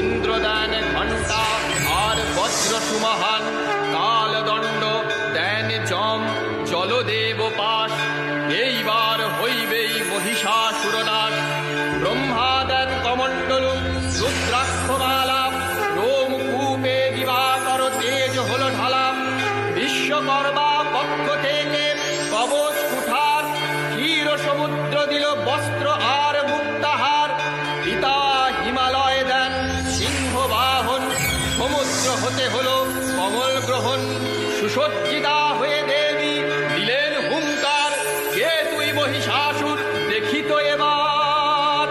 ইন্দ্রদান ঘণ্টা আর বজ্র সুমহান, কালদণ্ড দেন যম জলদেব পাশ। এইবার হইবেই মহিষাসুরনাশ। ব্রহ্মা দেন কমণ্ডলু রুদ্রাক্ষমালা, রোমকূপে দিবাকর তেজ হল ঢালা। বিশ্বকর্মা পক্ষ থেকে কবচ কুঠার, ক্ষীর সমুদ্র দিল বস্ত্র আর মুক্তাহার। পিতা হিমালয় দেন সিংহ বাহন, সমুদ্র হতে হল কমল গ্রহণ। সুসজ্জিতা হয়ে দেবী দিলেন হুঙ্কার, কে তুই মহিষাসুর দেখিত এবার।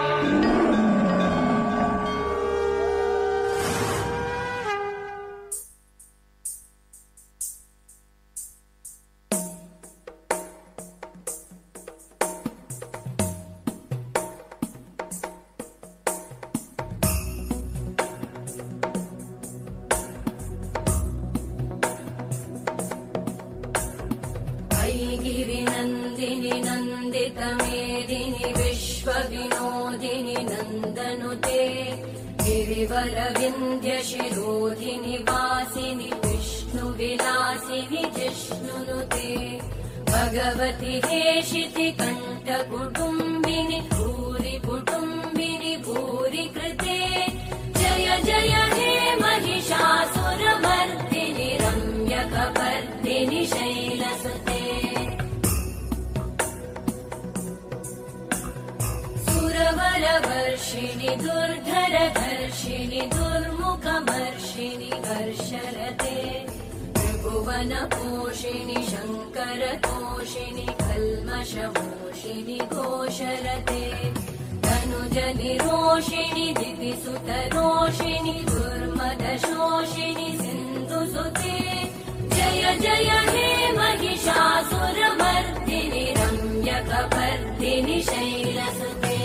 गिरिनन्दिनि नन्दितमेदिनि विश्वविनोदिनि नन्दनुते, गिरिवरविन्ध्यशिरोधिनि वासिनि विष्णुविलासिनि जिष्णुनुते। भगवति हेशिति कण्ठकुटुम्बिनि भूरि कुटुम्बिनि भूरि कृते, जय जय हे महिषासुरमर्दिनि रम्यकपर्दिनि शैलसुते। सुरवरवर्षिणि दुर्धरधर्षिणि दुर्मुखमर्षिणि हर्षरते, त्रिभुवनपोषिणि शङ्करतोषिणि कल्मषमोषिणि घोषरते। तनुजनिरोषिणि दितिसुतरोषिणि दुर्मदशोषिणि सिन्धुसुते, जय जय हे महिषासुरमर्दिनि रम्यकपर्दिनि शैलसुते।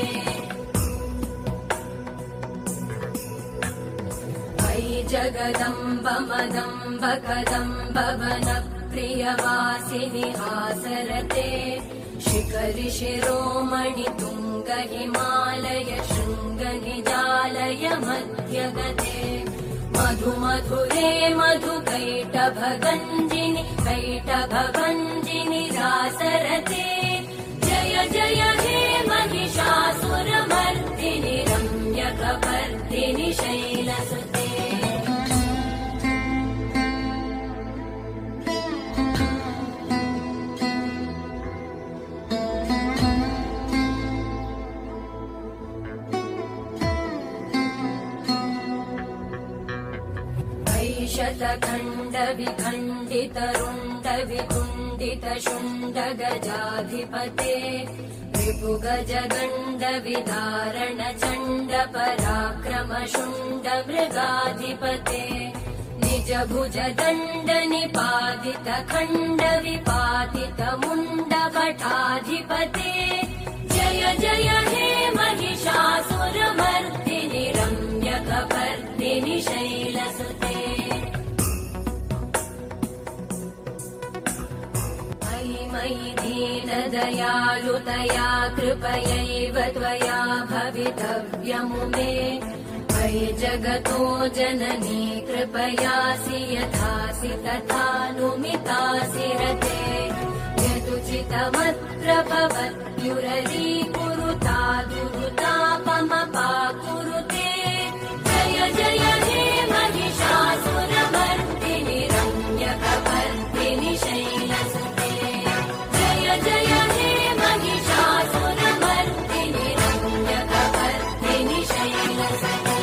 अयि जगदम्ब मदम्ब कदम्ब वनप्रियवासिनि हासरते, शिखरि शिरोमणि तुङ्ग हिमालय शृङ्गनिजालय मध्यगते। मधु मधुरे मधुकैटभगञ्जिनि कैटभभञ्जिनि रासरते, जय जय हे महिषासुरमर्दिनि रम्यकपर्दिनि शैलसुते। शतखण्ड विखण्डित रुण्ड वितुण्डित शुण्ड गजाधिपते, रिपुगज गण्ड विदारण चण्ड पराक्रम शुण्ड मृगाधिपते। निज भुज दण्ड निपातित खण्ड विपातित मुण्ड भटाधिपते, जय जय हे महिषासुरमर्दिनि रम्यकपर्दिनि शैलसुते। मयि दीनदयालुतया कृपयैव त्वया भवितव्यमुमे, मयि जगतो जननी कृपयासि यथासि तथानुमितासि रते। यदुचितमत्र भवत्युररीकुरुता दुरुतापमपाकुरुते, जय जय हे महिषासुरमर्दिनि रम्यकपर्दिनि शैलसुते। जय जय हे महिषासुरमर्दिनि रम्यकपर्दिनि शैलसुते।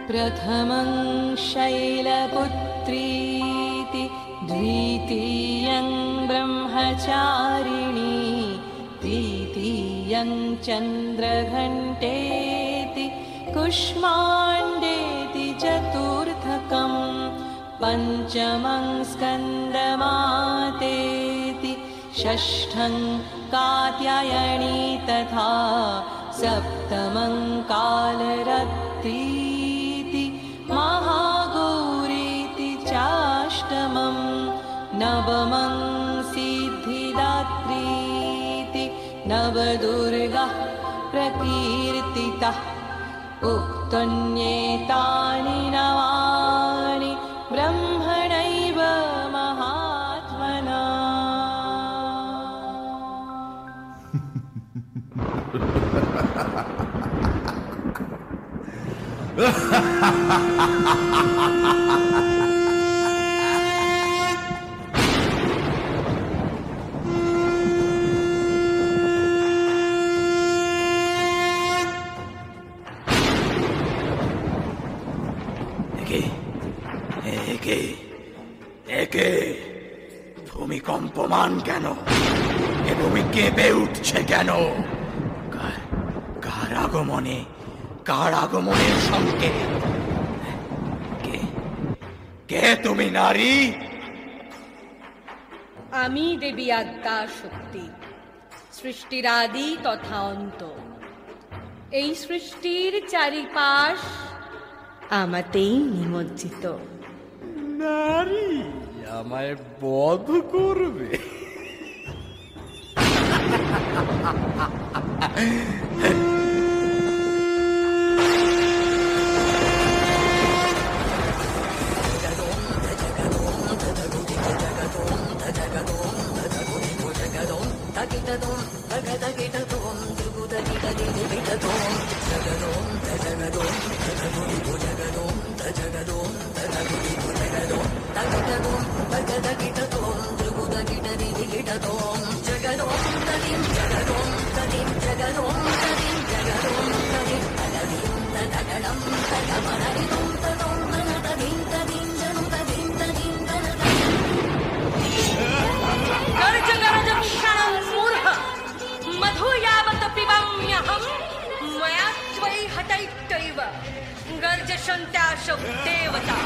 प्रथमं शैलपुत्रीति, द्वितीयं ब्रह्मचारिणी, तृतीयं चन्द्रघण्टेति, कुष्माण्डेति चतुर्थकं पञ्चमं स्कन्दमातेति षष्ठं कात्यायनी तथा सप्तमं कालरत्रीति महागौरीति चाष्टमं नवमं सिद्धिदात्रीति नवदुर्गाः प्रकीर्तिताः उक्तन्येतानि नवानि ब्रह्मणैव महात्मना। একে ভূমিকম্পমান কেন? এ ভূমি কেঁপে উঠছে কেন? কার আগমনের সংকেত? কে তুমি নারী? আমি দেবী আদ্যা শক্তি, সৃষ্টির আদি তথা অন্ত। এই সৃষ্টির চারিপাশ আমাতেই নিমজ্জিত। নারী আমায় বধ করবে? मधु यावत् पिबाम्यहं मया त्वयि हतैत्यैव गर्जषन्त्याशो देवता।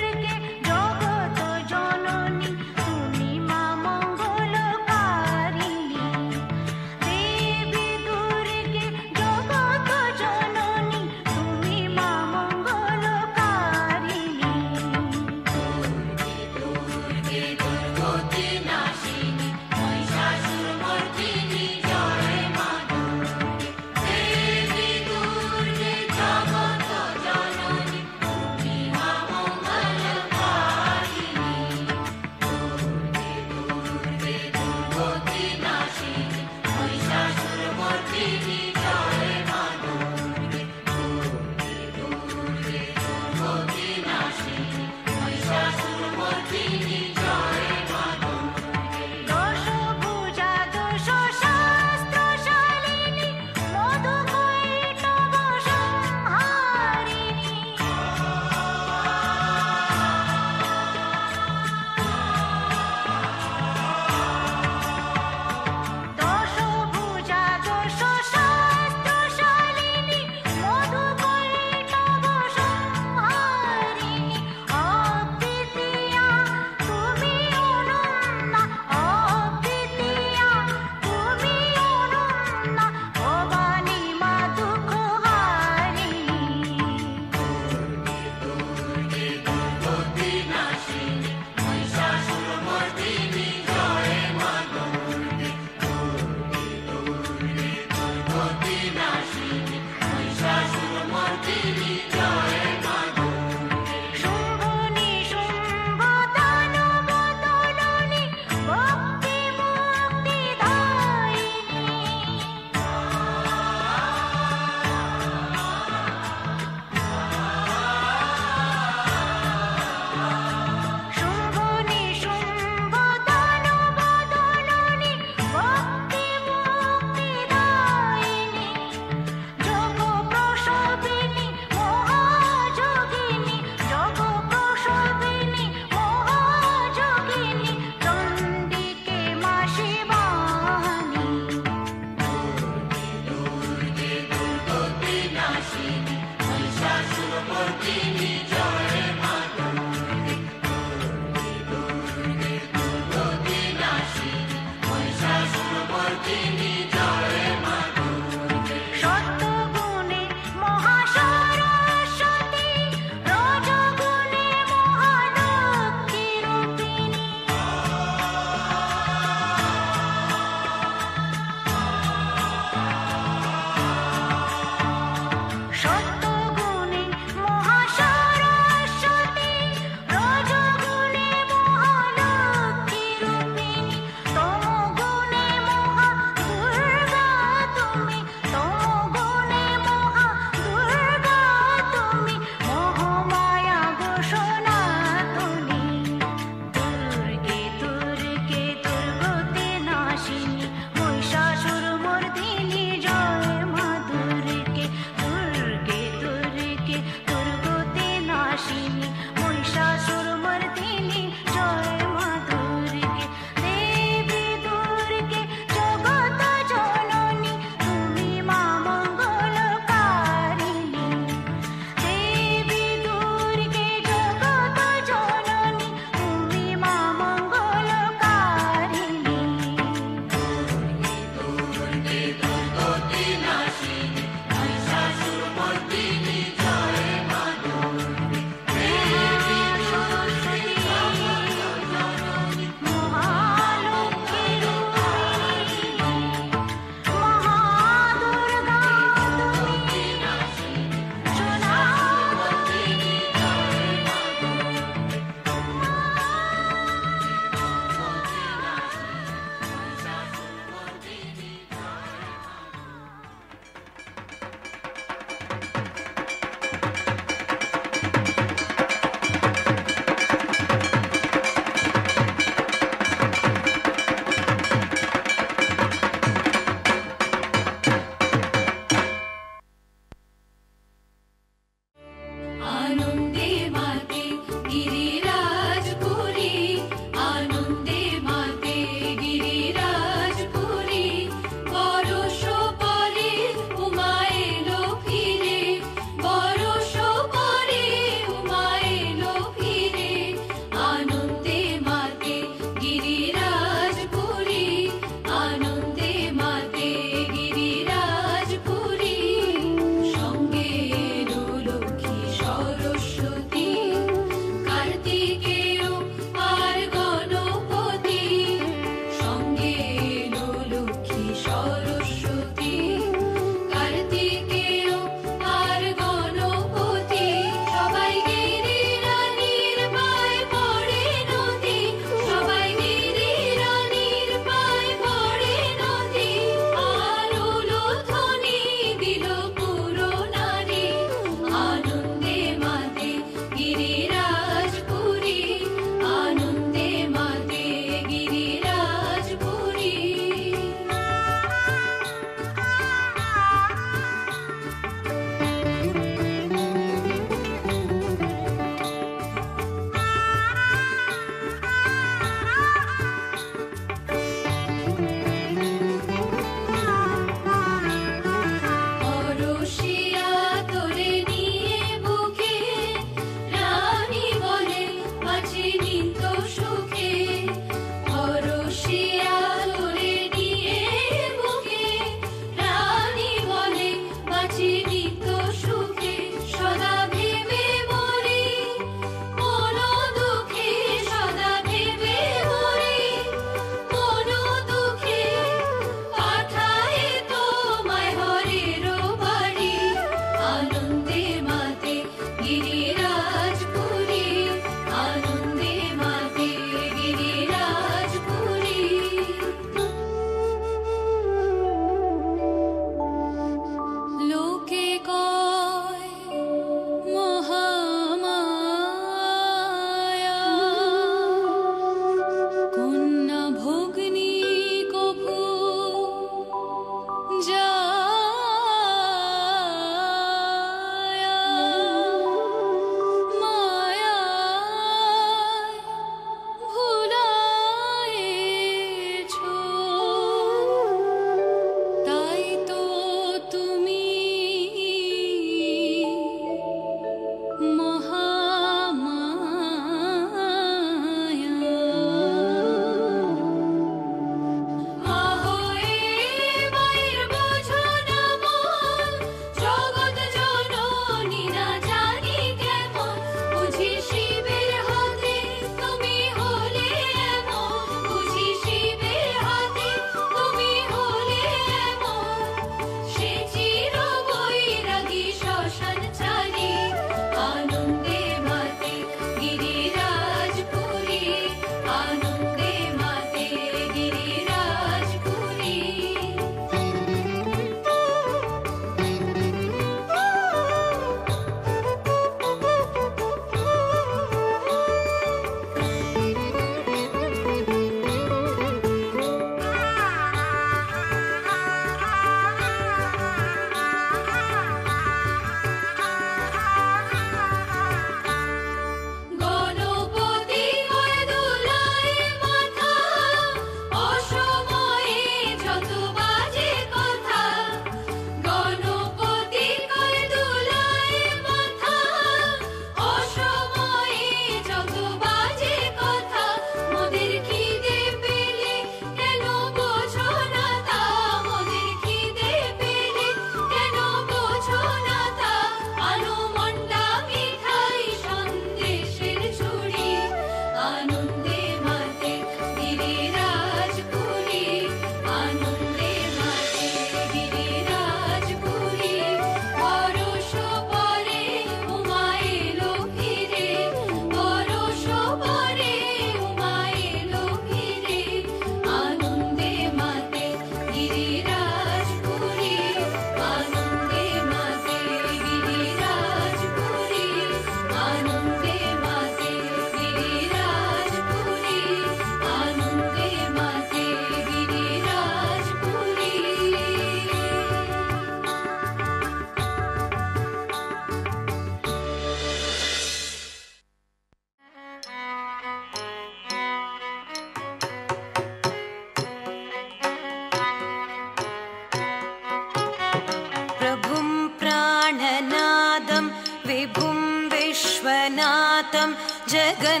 विश्वनाथं जगन्नाथनाथं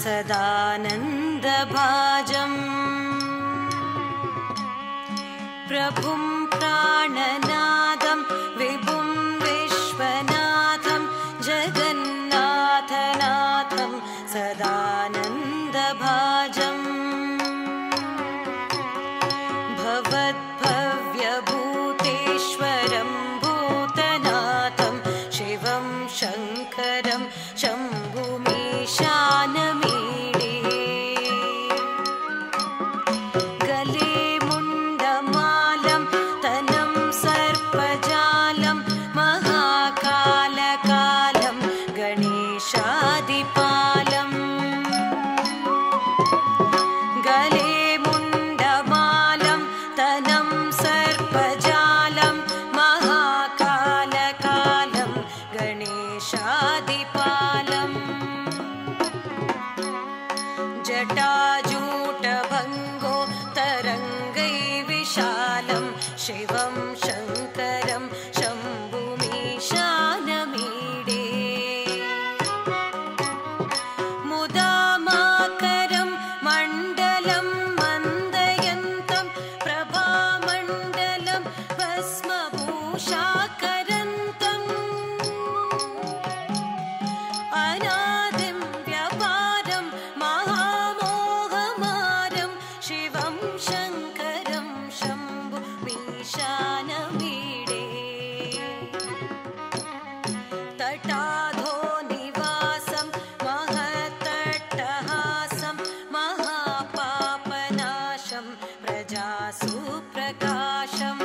सदानन्दभाजम् प्रभुं प्राणनादं विभुं विश्वनाथं जगन्नाथनाथं सदानन्दभाजम् भवद्भव्यभूतेश्वरं भूतनाथं शिवं शङ्करं शम्भुमीशानमीडे गले मुण्डमालं तनं सर्पजालं महाकालकालं गणेशादिपालम् गले मुण्डमालं तनं सर्पजालं महाकालकालं गणेशादिपालम् जटाजूटभङ्गो तरङ्गैर्विशालं शिवं शङ्करं शम्भुमीशानमीडे मुदामाकरं मण्डलं मन्दयन्तं प्रभामण्डलं भस्मभूषाकरन्तम् अनादिं व्यपारं महामोहमारं शिवं शङ्करं शम्भुमीशानमीडे तटाधो निवासं महत्तट्टहासं महापापनाशं प्रजासु प्रकाशम्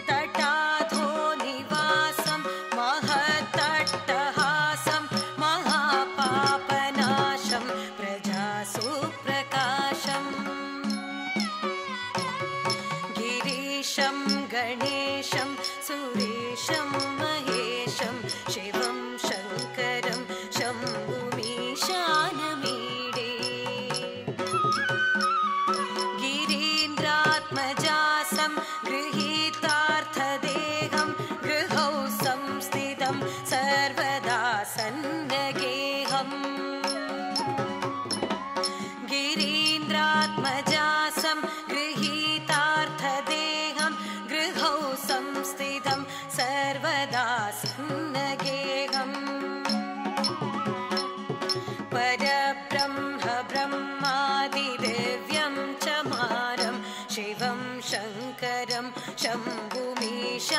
तटाधो निवासं महत्तट्टहासं महापापनाशं प्रजासु प्रकाशम् गिरीशं गणेशं सुरेशं महेशं शिवं शङ्करं शम्भुमीशानमीडे गिरीन्द्रात्मजासं गृहीतार्थदेहं गृहौ संस्थितं सर्वदा सन्नगेहम् गिरीन्द्रात्मजासं गृहीतार्थदेहं गृहौ संस्थितं सर्वदा सन्नगेहम् परब्रह्म ब्रह्मादिदिव्यं च मारं शिवं शङ्करं शम्भुमीशानमीडे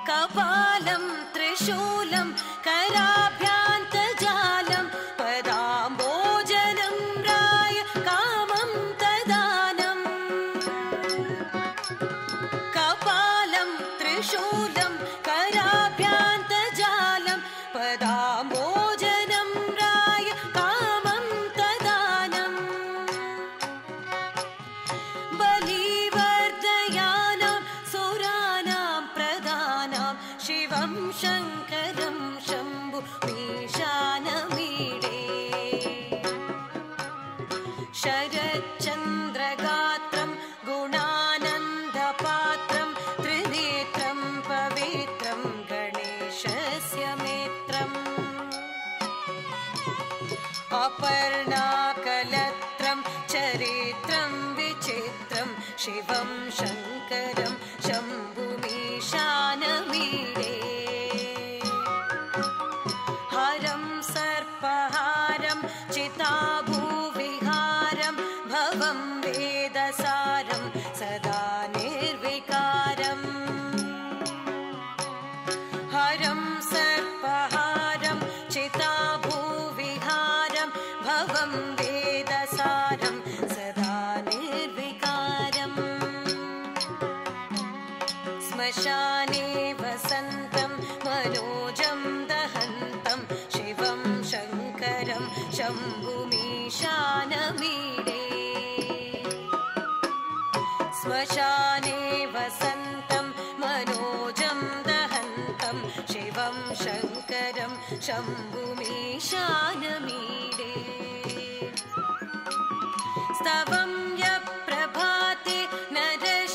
कपालं त्रिशूलं कराभ्यान्तजालं पदाम्बोजनं राय कामं तदानम् कपालं त्रिशूलं कराभ्यान्तजालं पदाम्बोजनं राय कामं तदानम् बलिवर्धयानां सुराणां प्रधानां शिवं शङ्करं शम्भुमीशानमीडे शरच्चन्द्रगात्रं गुणानन्दपात्रं त्रिनेत्रं पवित्रं गणेशस्य मेत्रम् अपर्णाकलत्रं चरित्रं विचित्रं शिवं शङ्करं शम्भुमीशानमीडे हरं सर्पहारं चिताभूविहारं भवं वेदसारं सदा निर्विकारम् हरं सर्पहारं चिताभूविहारं भवं वेदसारं सदा निर्विकारम् श्मशाने वसन्तं मनोजं दहन्तं शिवं शङ्करं शम्भुमीशानमीडे श्मशाने वसन्तं मनोजं दहन्तं शिवं शङ्करं शम्भुमीशानमीडे स्तवं यः प्रभाते नरः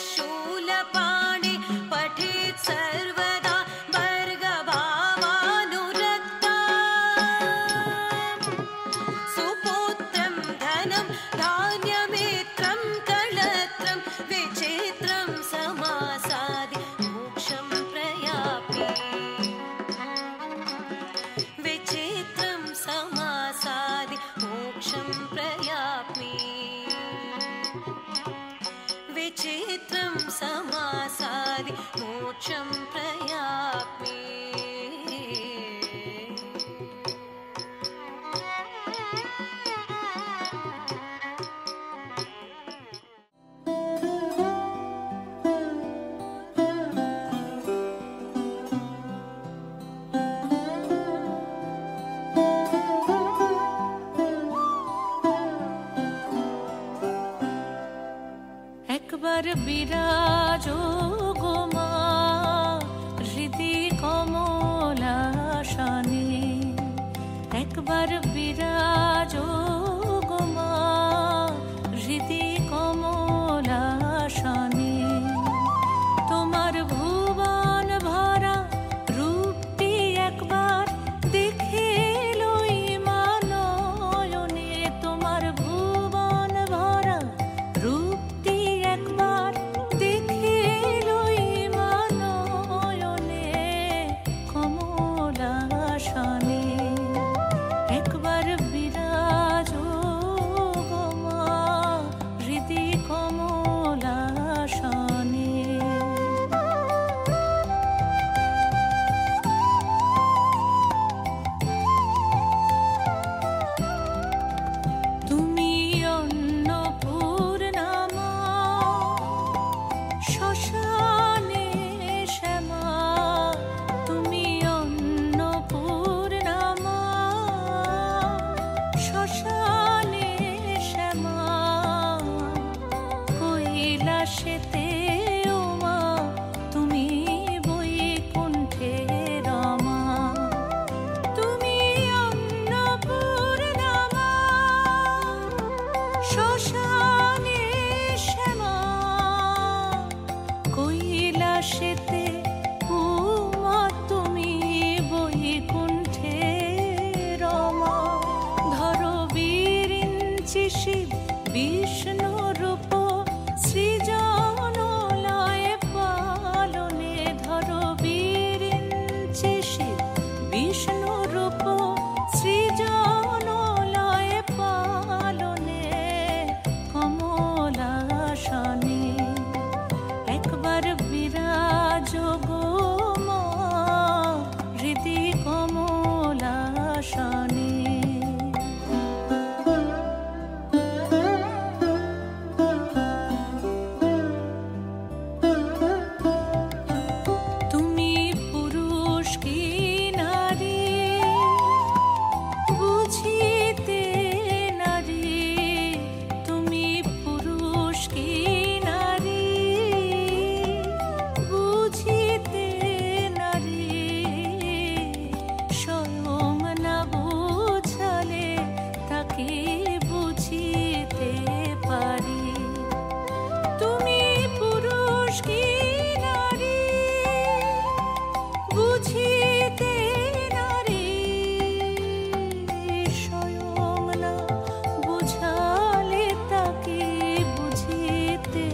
একবার বিরাজ গো মা হৃদি কমলাসনে, একবার বিরাজ গো মা হৃদি কমলাসনে। তোমার ভুবন ভরা রূপটি একবার দেখে লই মা নয়নে, তোমার ভুবন ভরা রূপটি একবার দেখে লই মা নয়নে কমলাসনে, একবার বিরাজ গো মা হৃদি কমলাসনে। তুমি অন্নপূর্ণা মা, শ্মশানে শ্যামা, তুমি অন্নপূর্ণা মা, শ্মশানে শ্যামা, কৈলাসেতে ও মা তুমি বৈকুণ্ঠে রমা, তুমি অন্নপূর্ণা মা, শ্মশানে শ্যামা, কৈলাসেতে ও মা তুমি বৈকুণ্ঠে রমা। ধরো বিরিঞ্চি শিব বিষ্ণু রূপ সৃজন লয় পালনে, ধরো বিরিঞ্চি শিব বিষ্ণু রূপ সৃজন লয় পালনে কমলাসনে, একবার বিরাজ গো মা হৃদি কমলাসনে। তুমি পুরুষ কি নারী বুঝিতে নারী, তুমি পুরুষ কি নারী বুঝিতে নারী, স্বয়ং না বুঝালে তাকে বুঝিতে পারি। তুমি পুরুষ কি নারী বুঝিতে নারী, স্বয়ং না বুঝালে তাকে বুঝিতে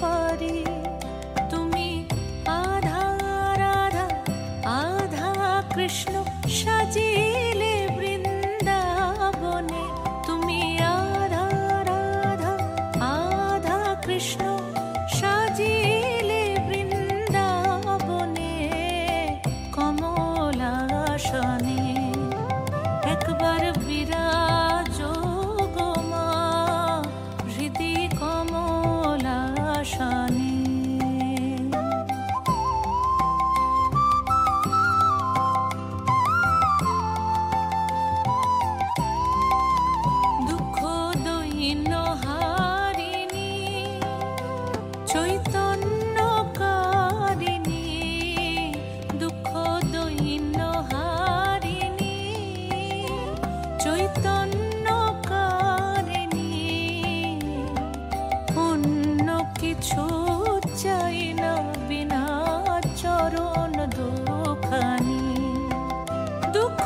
পারি। তুমি আধা রাধা আধা কৃষ্ণ সাজিলে বৃন্দাবনে, তুমি আধা রাধা আধা কৃষ্ণ সাজিলে বৃন্দাবনে কমলাসনে, একবার বিরাজ গো মা হৃদি কমলাসনে। দুঃখ দৈন্য হারিণী চৈতন্যকারিণী, দুঃখ দৈন্য হারিণী চৈতন্যকারিণী, অন্য কিছু চাই না বিনা চরণ দুখানি। দুঃখ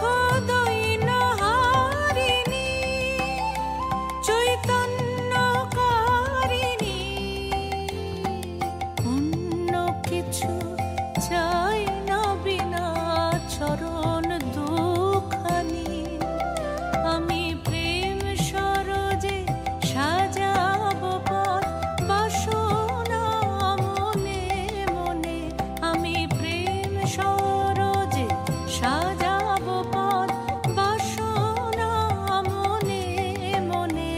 দৈন্য হারিণী চৈতন্যকারিণী, অন্য কিছু চাই না বিনা চরণ দুখানি। আমি প্রেম সরোজে সাজাব পথ বাসনা মনে মনে, আমি প্রেম সরোজে সাজাব পথ বাসনা মনে মনে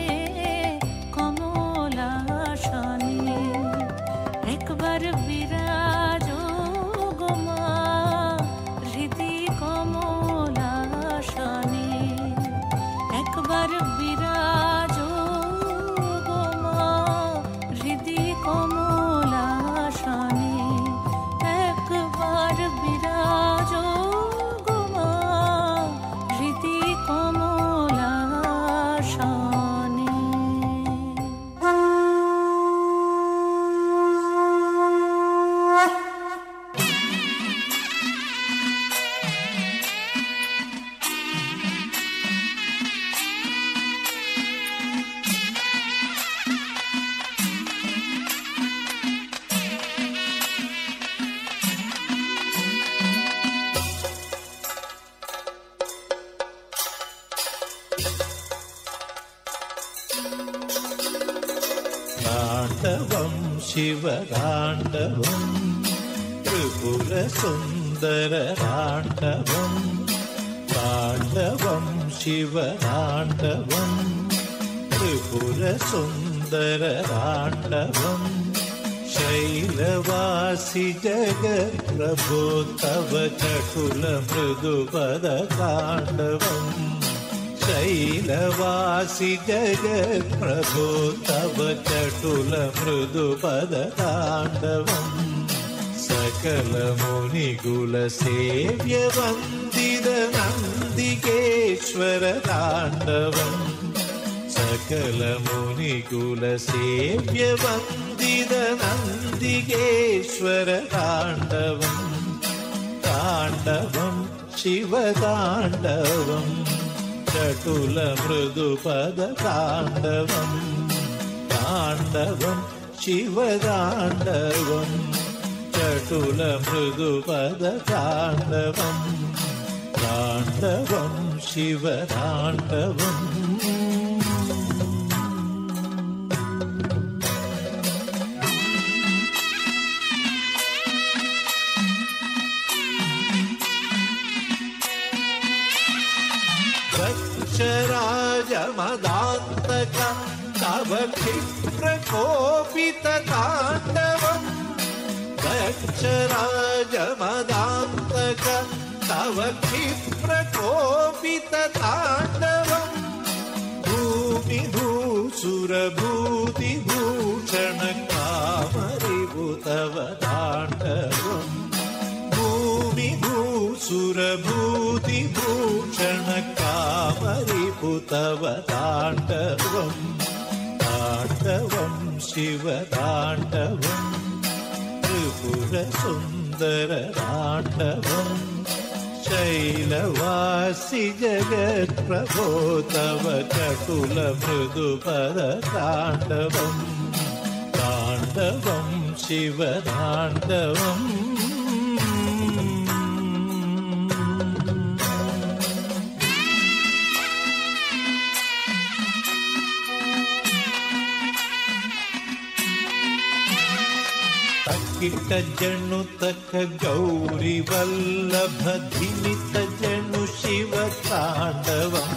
কমলাসনে, একবার বিরাজ গো মা হৃদি কমলাসনে, একবার বিরাজ গো মা হৃদি কমলাসনে। താണ്ഡവം ശിവതാണ്ഡവം ത്രിപുര സുന്ദര താണ്ഡവം താണ്ഡവം ശിവതാണ്ഡവം ത്രിപുര സുന്ദര താണ്ഡവം ശൈലവാസി ജഗത്പ്രഭോ തവ ചടുല മൃദുപദ താണ്ഡവം ശൈലവാസി ജഗത്പ്രഭോ തവ ചടുല മൃദുപദ താണ്ഡവം സകല മുനികുല സേവ്യ വന്ദിത നന്ദികേശ്വര താണ്ഡവം സകല മുനികുല സേവ്യ വന്ദിത നന്ദികേശ്വര താണ്ഡവം താണ്ഡവം ശിവതാണ്ഡവം ചടുല മൃദുപദ താണ്ഡവം താണ്ഡവം ശിവതാണ്ഡവം ചടുല മൃദുപദ താണ്ഡവം താണ്ഡവം ശിവതാണ്ഡവം राजमदान्तक तव क्षिप्रकोपित ताण्डवम् दक्षराजमदान्तक तव क्षिप्रकोपित ताण्डवम् भूमिभूसुरभूतिभूषण कामरिभुतव ताण्डवम् भूमिभूसुरभूतिभूषण कामरिभुतव ताण्डवं ताण्डवं शिवताण्डवं त्रिपुरसुन्दर ताण्डवं शैलवासि जगत्प्रभो तव चटुल मृदुपद ताण्डवं ताण्डवं शिवताण्डवम् किट जनु तक गौरी वल्लभ धिमित जनु शिव ताण्डवं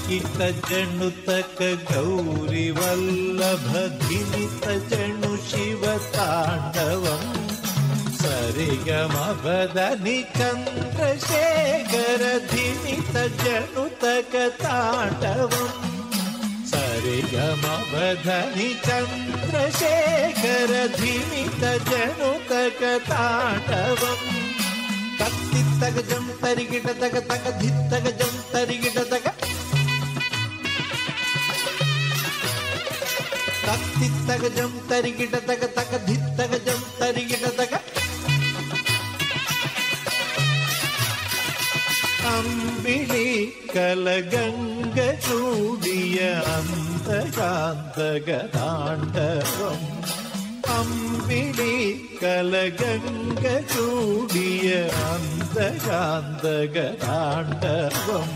किट जनु तक गौरी वल्लभ धिमित जनु शिव ताण्डवं सरिगमवदनि चन्द्रशेखर धिमित जनु तक ताण्डवं सरिगमवदनि चन्द्रशेखर धिमित जनुतक ताण्डवं तत्तित्तक जं तरिगिट तक तक धित्तक जं तरिगिट तक तत्तित्तक जं तरिगिट तक तक धित्तक जं तरिगिट तक अम्बिली कलगंग चूडिय अन्तकान्तक ताण्डवम् अम्बिली कलगंग चूडिय अन्तकान्तक ताण्डवम्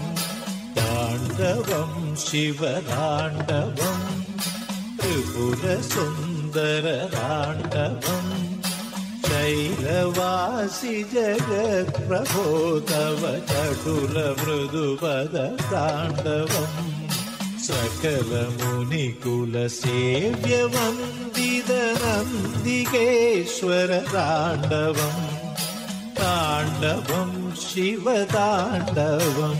ताण्डवं शिवताण्डवं त्रिपुरसुन्दर ताण्डवम् शैलवासि जगत्प्रभो तव चटुल मृदुपद ताण्डवम् सकल मुनिकुल सेव्य वन्दित नन्दिकेश्वर ताण्डवम् ताण्डवं शिवताण्डवं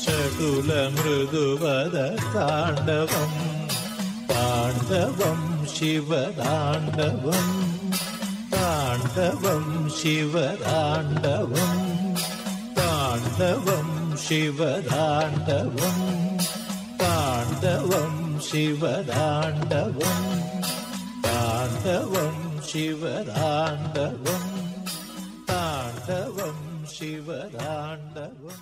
चटुल मृदुपद ताण्डवम् ताण्डवं शिवताण्डवम् ताण्डवं शिवताण्डवं ताण्डवं शिवताण्डवं ताण्डवं शिवताण्डवं ताण्डवं शिवताण्डवं ताण्डवं शिवताण्डवम्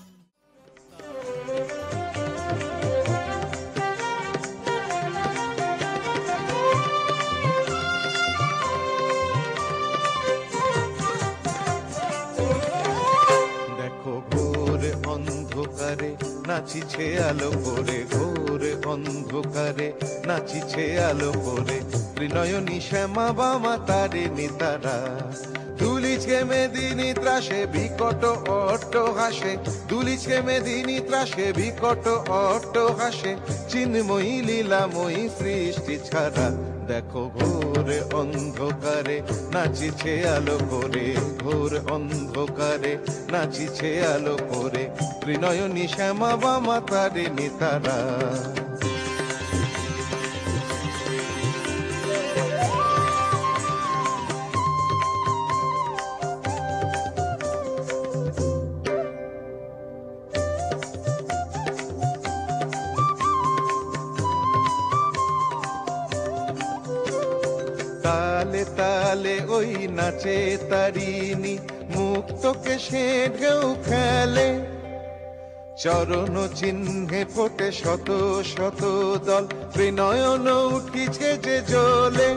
নাচিছে আলো করে ঘোরে অন্ধকারে নাচিছে আলো করে ত্রিনয়নী শ্যামা বামা তারে নিতারা দুলিছে মেদিনী ত্রাসে বিকট অট্ট হাসে দুলিছে মেদিনী ত্রাসে বিকট অট্ট হাসে চিন্ময়ী লীলাময়ী সৃষ্টি ছাড়া দেখো ঘোর অন্ধকারে নাচিছে আলো করে ঘোর অন্ধকারে নাচিছে আলো করে ত্রিনয়নী শ্যামা বামা তারে নিতারা তালে তালে ওই নাচে তারিণী মুক্তকে সে ঢেউ খেলে চরণ চিহ্নে ফোটে শত শত দল ত্রিনয়ন উঠিছে যে জ্বলে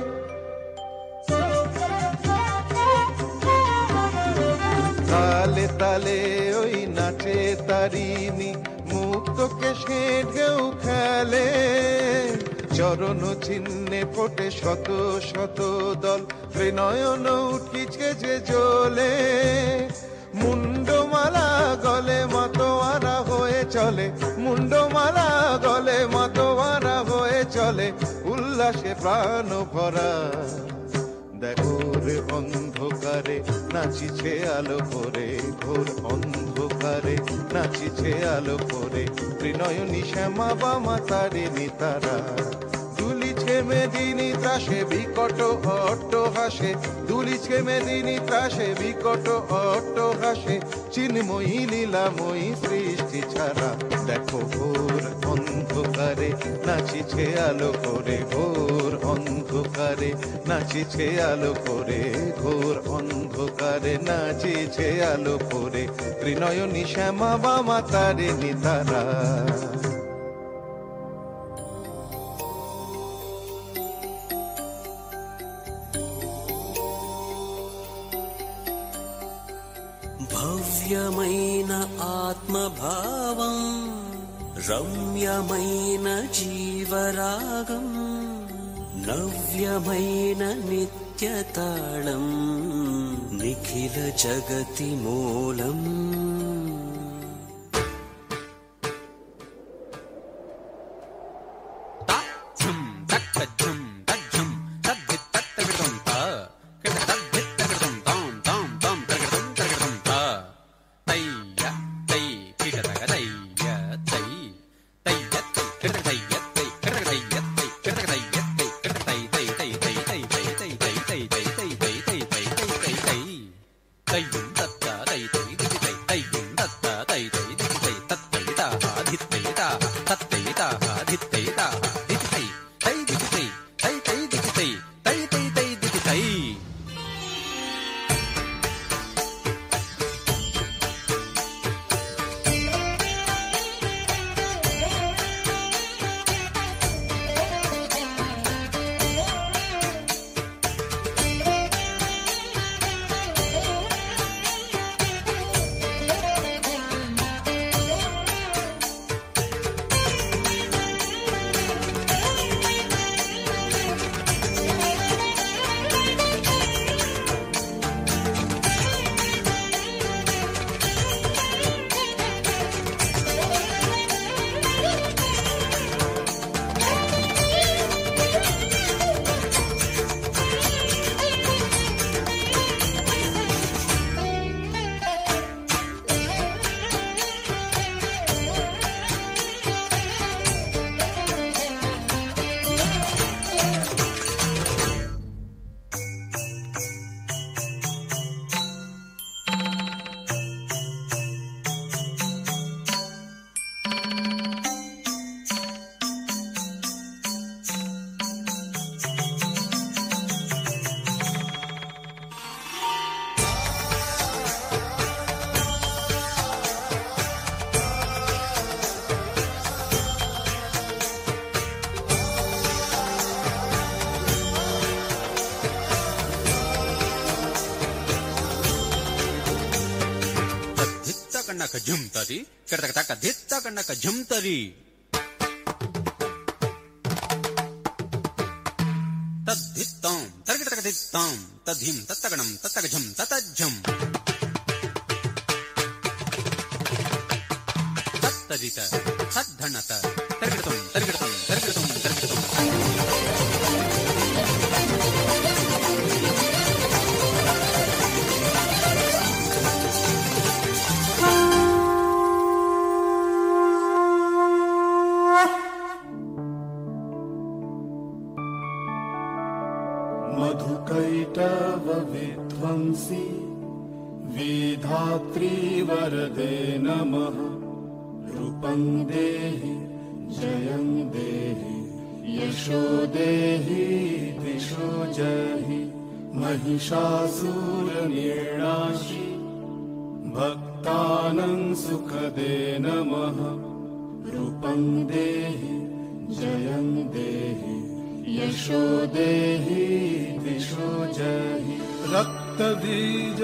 তালে তালে ওই নাচে তারিণী মুক্তকে সে ঢেউ খেলে চরণ চিহ্নে ফোটে শত শত দল ত্রিনয়ন উঠিছে যে জ্বলে মুন্ডমালা গলে মাতোয়ারা হয়ে চলে মুন্ডমালা গলে মাতোয়ারা হয়ে চলে উল্লাসে প্রাণ ভরা দেখো রে অন্ধকারে নাচিছে আলো করে ঘোর অন্ধকারে নাচিছে আলো করে ত্রিনয়নী শ্যামা বামা তারে নিতারা দুলিছে মেদিনী ত্রাসে বিকট অট্ট হাসে দুলিছে মেদিনী ত্রাসে বিকট অট্ট হাসে চিন্ময়ী লীলাময়ী সৃষ্টি ছাড়া দেখো ঘোর অন্ধকারে নাচিছে আলো করে ঘোর অন্ধকারে নাচিছে আলো করে ঘোর অন্ধকারে নাচিছে আলো করে ত্রিনয়নী শ্যামা বামা তারে নিতারা భవ్యమైన ఆత్మభావం రమ్యమైన జీవరాగం నవ్యమైన నిత్యతాళం నిఖిల జగతి మూలం కన్నక జుంతరి కడతక తక దిత్త కన్నక జుంతరి तद्धित्तां तर्किटकधित्तां तद्धिं तत्तगणं तत्तगझं ततज्झं तत्तदित तद्धणत तर्किटतं तर्किटतं तर्किटतं तर्किटतं मधुकैटव विध्वंसी वेधात्री वरदे नमः रूपं देहि जयं देहि यशो देहि दिशो जहि महिषासुरनिर्णाशि भक्तानां सुखदे नमः रूपं देहि जयं देहि यशो देहि दिशो जहि रक्तबीज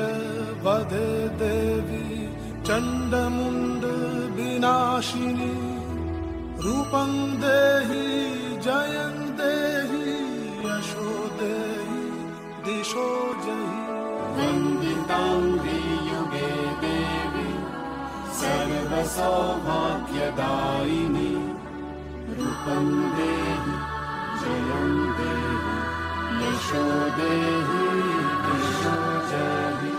वधे देवी चण्डमुण्ड विनाशिनी रूपं देहि जयं देहि यशो देहि दिशो जहि वन्दिताङ्गी युगे देवी सर्वसौभाग्यदायिनी रूपं देहि जयं देहि यशो देहि दिशो जहि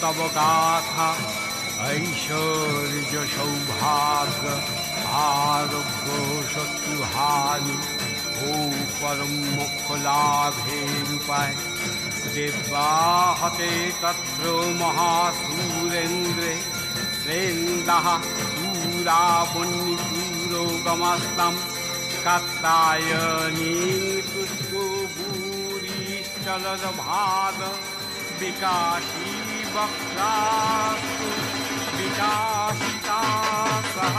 तव गाथा ऐश्वर्य सौभाग्य आरोग्य शत्रुहानि ओ परम मोक्ष लाभे रूपाय देवाहते तत्र महासूरेन्द्रे श्रेन्दः सूरावन्निपुरोगमस्तं कात्यायनी पुष्पोभूरिश्चलदभाद विकाशी वक्रास्तु विकासिता सह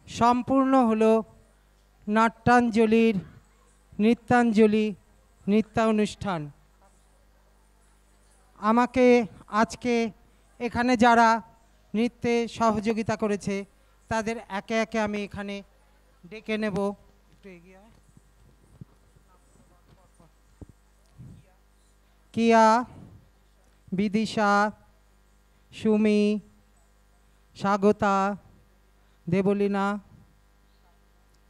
সম্পূর্ণ হলো নাট্যাঞ্জলির নৃত্যাঞ্জলি নৃত্যানুষ্ঠান। আমাকে আজকে এখানে যারা নৃত্যে সহযোগিতা করেছে তাদের একে একে আমি এখানে ডেকে নেব। কিয়া, বিদিশা, সুমি, স্বাগতা, দেবলীনা,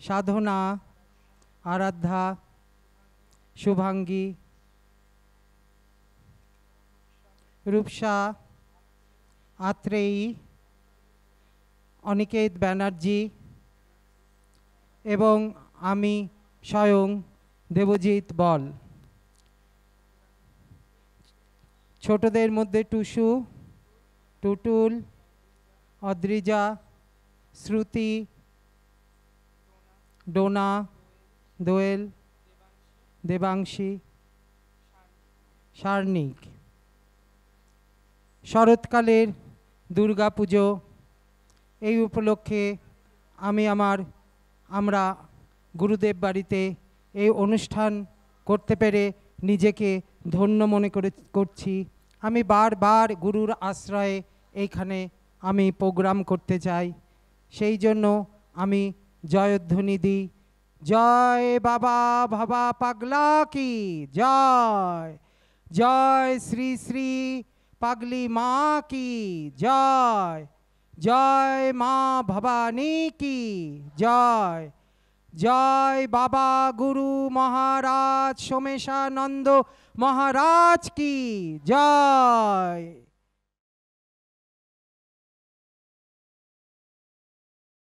সাধনা, আরাধ্যা, শুভাঙ্গী, রূপসা, আত্রেয়ী, অনিকেত ব্যানার্জি এবং আমি স্বয়ং দেবজিৎ বল। ছোটদের মধ্যে টুসু, টুটুল, অদ্রিজা, শ্রুতি, ডোনা, দোয়েল, দেবাংশী, সার্নিক। শরৎকালের দুর্গা পুজো, এই উপলক্ষে আমরা গুরুদেব বাড়িতে এই অনুষ্ঠান করতে পেরে নিজেকে ধন্য মনে করছি। আমি বারবার গুরুর আশ্রয়ে এইখানে আমি প্রোগ্রাম করতে চাই, সেই জন্য আমি জয়ধ্বনি দিই। জয় বাবা ভাবা পাগলা কি জয়, জয় শ্রী শ্রী পাগলি মা কি জয়, জয় মা ভবানী কি জয়, জয় বাবা গুরু মহারাজ সোমেশানন্দ মহারাজ কি জয়।